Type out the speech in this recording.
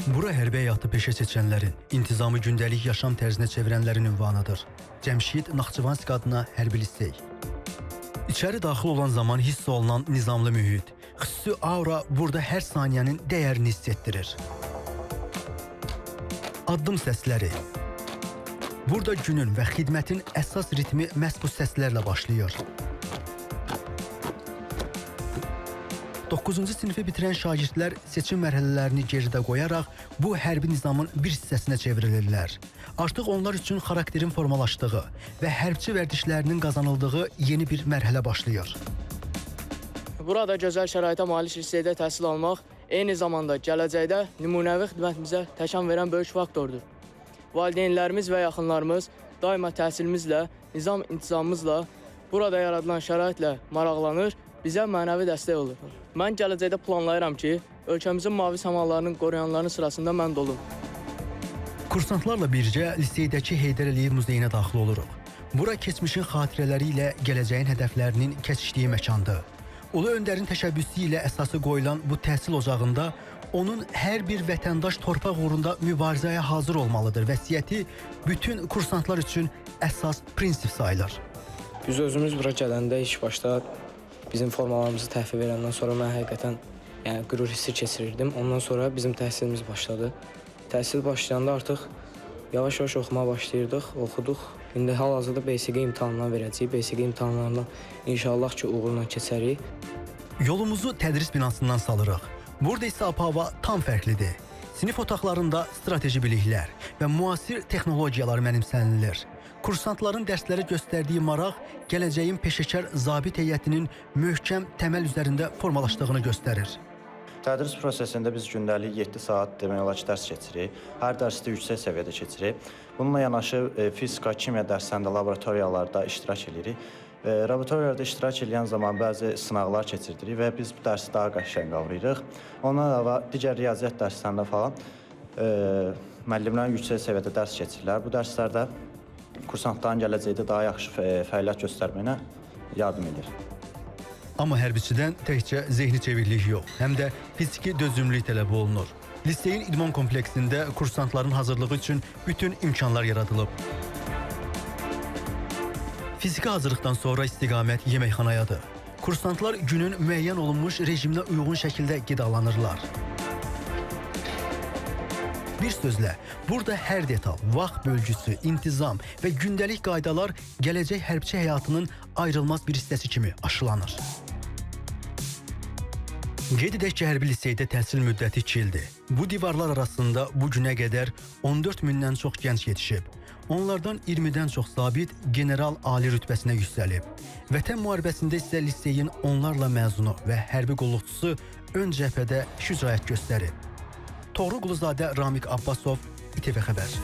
Bura hərbi həyatı peşə seçənlərin, intizamı gündəlik yaşam tərzinə çevirənlərin ünvanıdır. Cəmşid Naxçıvanski adına hərbi lisey. İçəri daxil olan zaman hiss olunan nizamlı mühit, xüsusi aura burada hər saniyənin dəyərini hiss etdirir. Addım səsləri. Burada günün və xidmətin əsas ritmi məhz bu səslərlə başlayır. 9-cu sinifi bitirən şagirdlər seçim mərhələlərini geridə qoyaraq bu hərbi nizamın bir hissəsinə çevrilirlər. Artıq onlar üçün xarakterin formalaşdığı və hərbçi vərdişlərinin qazanıldığı yeni bir mərhələ başlayır. Burada gözəl şəraitə malik liseydə təhsil almaq eyni zamanda gələcəkdə nümunəvi xidmətimizə təkan verən böyük faktordur. Valideynlərimiz və yaxınlarımız daima təhsilimizlə, nizam-intizamımızla, burada yaradılan şəraitlə maraqlanır, bizə mənəvi dəstək olur. Mən gələcəkdə planlayıram ki, ölkəmizin mavi səmalarının qoruyanlarının sırasında mən də olum. Kursantlarla birgə liseydəki Heydər Əliyev muzeyinə daxil oluruq. Bura keçmişin xatirələri ilə gələcəyin hədəflərinin kəsişdiyi məkandır. Ulu öndərin təşəbbüsü ilə əsası qoyulan bu təhsil ocağında onun hər bir vətəndaş torpaq uğrunda mübarizəyə hazır olmalıdır vəsiyyəti bütün kursantlar üçün əsas prinsip sayılır. Biz özümüz bura gələndə ilk başda bizim formalarımızı təhvil verəndən sonra mən həqiqətən qürur hissi keçirirdim. Ondan sonra bizim təhsilimiz başladı. Təhsil başlayanda artıq yavaş-yavaş oxumağa başlayırdıq, oxuduq. İndi hal-hazırda BSG imtahanlarını verəcəyik. BSG imtahanlarına inşallah ki, uğurla keçərik. Yolumuzu tədris binasından salırıq. Burada isə hava tam fərqlidir. Sinif otaqlarında strateji biliklər və müasir texnologiyalar mənimsənilir. Kursantların dərslərə göstərdiyi maraq gələcəyin peşəkar zabit heyətinin möhkəm təməl üzərində formalaşdığını göstərir. Tədris prosesində biz gündəlik 7 saat demək olar ki, dərs keçirik. Hər dərsdə yüksək səviyyədə keçirik. Bununla yanaşı fizika, kimya dərslərində laboratoriyalarda iştirak edirik. Laboratoriyalarda iştirak edən zaman bəzi sınaqlar keçirdirik və biz bu dərsi daha qəşəng qavrayırıq. Ondan əlavə digər riyaziyyat dərslərində falan müəllimlərin yüksək səviyyədə dərs keçirirlər. Bu dərslərdə kursantların gələcəkdə daha yaxşı fəaliyyət göstərməyinə yardım edir. Amma hərbiçidən təkcə zehni çeviklik yox, həm də fiziki dözümlülük tələb olunur. Liseyin idman kompleksində kursantların hazırlığı üçün bütün imkanlar yaradılıb. Fiziki hazırlıqdan sonra istiqamət yeməkxanayadır. Kursantlar günün müəyyən olunmuş rejiminə uyğun şəkildə qidalanırlar. Bir sözlə, burada hər detal, vaxt bölgüsü, intizam və gündəlik qaydalar gələcək hərbçi həyatının ayrılmaz bir hissəsi kimi aşılanır. Qeyd edək ki, hərbi liseydə təhsil müddəti 2 ildir. Bu divarlar arasında bu günə qədər 14 mindən çox gənc yetişib. Onlardan 20-dən çox zabit general ali rütbəsinə yüksəlib. Vətən müharibəsində isə liseyin onlarla məzunu və hərbi qulluqçusu ön cəbhədə şücaət göstərib. Toğrul Quluzadə, Ramik Abbasov, İTV Xəbər.